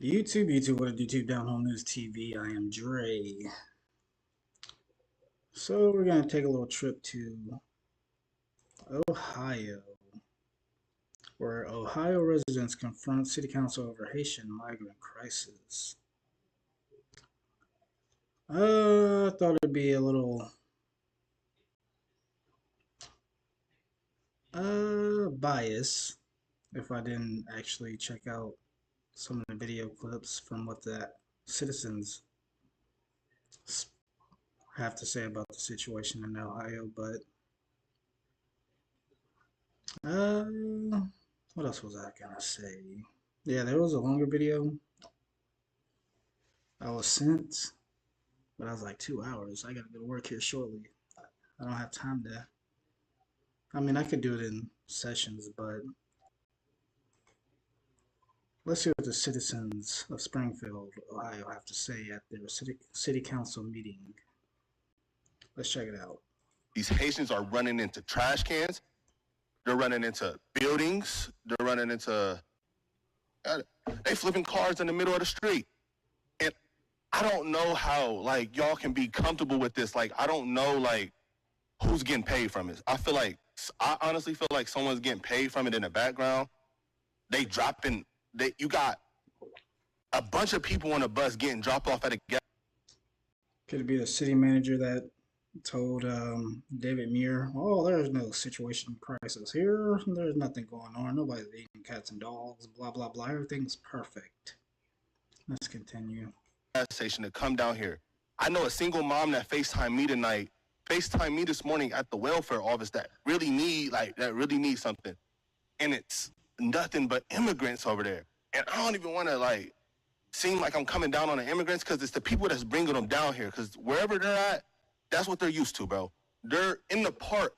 YouTube, what a YouTube Down Home News TV. I am Dre. So we're gonna take a little trip to Ohio, where Ohio residents confront City Council over Haitian migrant crisis. I thought it'd be a little bias if I didn't actually check out some of the video clips from what the citizens have to say about the situation in Ohio, but uh, what else was I gonna say? Yeah, there was a longer video I was sent, but I was like 2 hours. I gotta go to work here shortly. I don't have time to. I mean, I could do it in sessions, but let's see what the citizens of Springfield, Ohio, have to say at their city council meeting. Let's check it out. These Haitians are running into trash cans. They're running into buildings. They're running into, they flipping cars in the middle of the street. And I don't know how, like, y'all can be comfortable with this. Like, I don't know, like, who's getting paid from it. I honestly feel like someone's getting paid from it in the background. You got a bunch of people on a bus getting dropped off at a gas. Could it be the city manager that told David Muir, "Oh, there's no situation crisis here. There's nothing going on. Nobody's eating cats and dogs. Blah blah blah. Everything's perfect." Let's continue. Gas station to come down here. I know a single mom that FaceTimed me this morning at the welfare office that really need something, and it's nothing but immigrants over there. And I don't even want to seem like I'm coming down on the immigrants because it's the people that's bringing them down here. Because wherever they're at, that's what they're used to, bro. They're in the park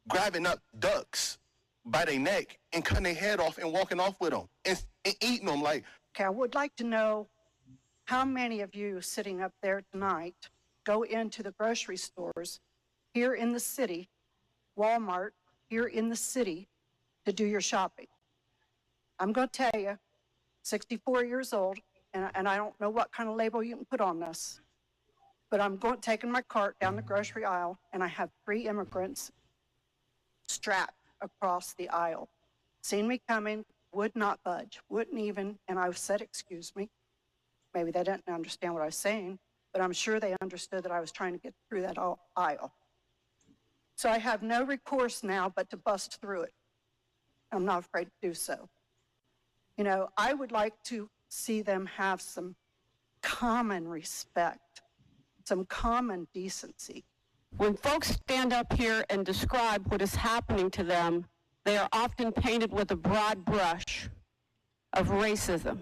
grabbing up ducks by their neck and cutting their head off and walking off with them and eating them. Okay, I would like to know how many of you sitting up there tonight go into the grocery stores here in the city, Walmart here in the city, to do your shopping. I'm going to tell you, 64 years old, and I don't know what kind of label you can put on this, but I'm taking my cart down the grocery aisle, and I have 3 immigrants strapped across the aisle. Seen me coming, would not budge, wouldn't even, and I said, "Excuse me." Maybe they didn't understand what I was saying, but I'm sure they understood that I was trying to get through that aisle. So I have no recourse now but to bust through it. I'm not afraid to do so. You know, I would like to see them have some common respect, some common decency. When folks stand up here and describe what is happening to them, they are often painted with a broad brush of racism.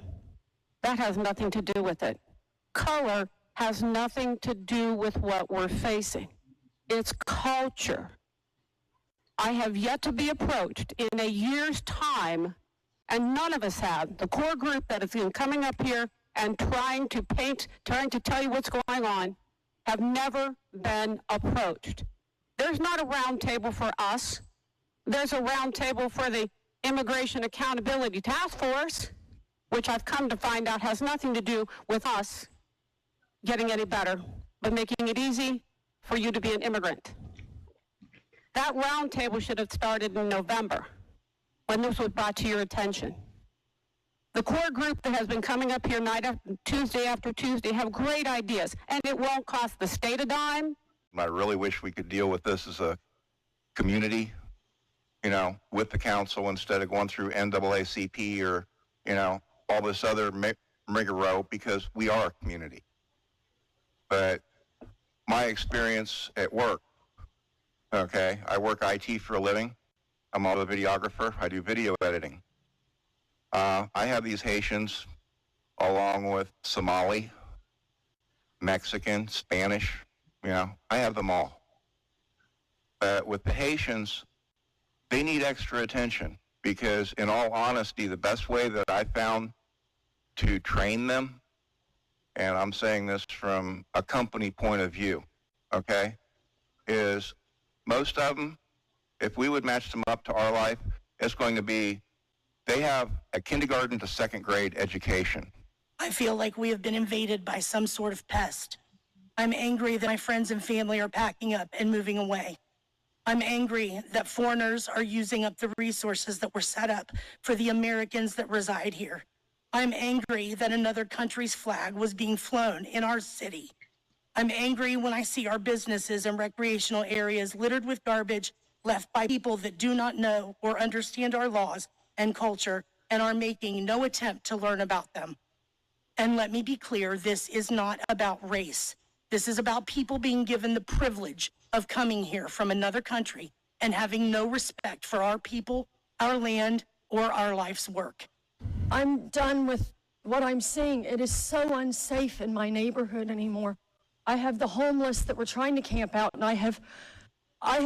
That has nothing to do with it. Color has nothing to do with what we're facing. It's culture. I have yet to be approached in a year's time, and none of us have. The core group that is coming up here and trying to tell you what's going on, have never been approached. There's not a round table for us. There's a round table for the Immigration Accountability Task Force, which I've come to find out has nothing to do with us getting any better, but making it easy for you to be an immigrant. That round table should have started in November, when this was brought to your attention. The core group that has been coming up here Tuesday after Tuesday have great ideas, and it won't cost the state a dime. I really wish we could deal with this as a community, with the council instead of going through NAACP or, all this other rigmarole, because we are a community. But my experience at work, I work IT for a living. I'm also a videographer. I do video editing. I have these Haitians along with Somali, Mexican, Spanish, I have them all. But with the Haitians, they need extra attention because, in all honesty, the best way that I found to train them, and I'm saying this from a company point of view, is most of them, if we would match them up to our life, it's going to be, they have a kindergarten to second grade education. I feel like we have been invaded by some sort of pest. I'm angry that my friends and family are packing up and moving away. I'm angry that foreigners are using up the resources that were set up for the Americans that reside here. I'm angry that another country's flag was being flown in our city. I'm angry when I see our businesses and recreational areas littered with garbage left by people that do not know or understand our laws and culture and are making no attempt to learn about them. And let me be clear, this is not about race. This is about people being given the privilege of coming here from another country and having no respect for our people, our land, or our life's work. I'm done with what I'm seeing. It is so unsafe in my neighborhood anymore. I have the homeless that were trying to camp out, and I have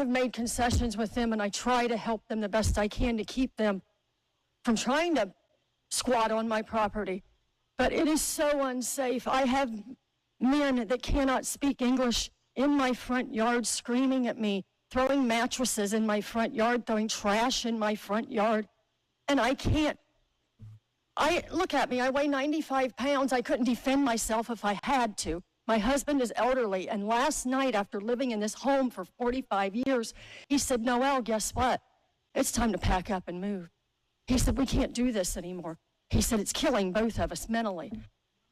made concessions with them, and I try to help them the best I can to keep them from trying to squat on my property. But it is so unsafe. I have men that cannot speak English in my front yard screaming at me, throwing mattresses in my front yard, throwing trash in my front yard. And I can't. Look at me, I weigh 95 pounds. I couldn't defend myself if I had to. My husband is elderly, and last night, after living in this home for 45 years, he said, Noelle, guess what? It's time to pack up and move. He said, we can't do this anymore. He said, it's killing both of us mentally.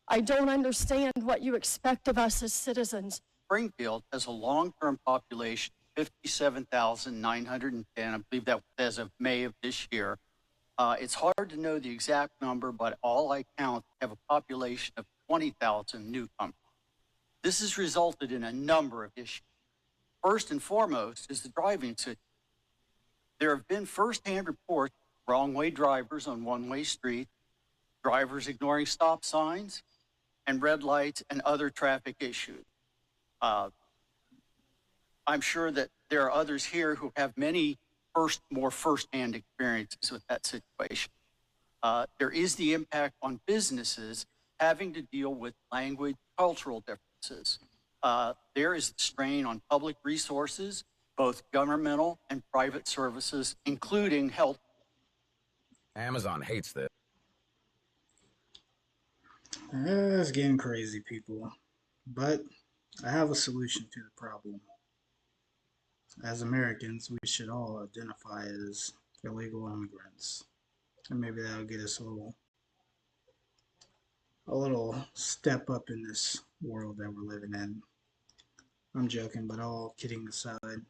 I don't understand what you expect of us as citizens. Springfield has a long-term population of 57,910. I believe that was as of May of this year. It's hard to know the exact number, but all I count have a population of 20,000 newcomers. This has resulted in a number of issues. First and foremost is the driving situation. There have been firsthand reports of wrong-way drivers on one-way streets, drivers ignoring stop signs, and red lights and other traffic issues. I'm sure that there are others here who have many more firsthand experiences with that situation. There is the impact on businesses having to deal with language, cultural differences. There is the strain on public resources, both governmental and private services, including health. Amazon hates this. It's getting crazy, people. But I have a solution to the problem. As Americans, we should all identify as illegal immigrants. And maybe that'll get us a little step up in this world that we're living in. I'm joking, but all kidding aside.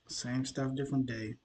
Same stuff, different day.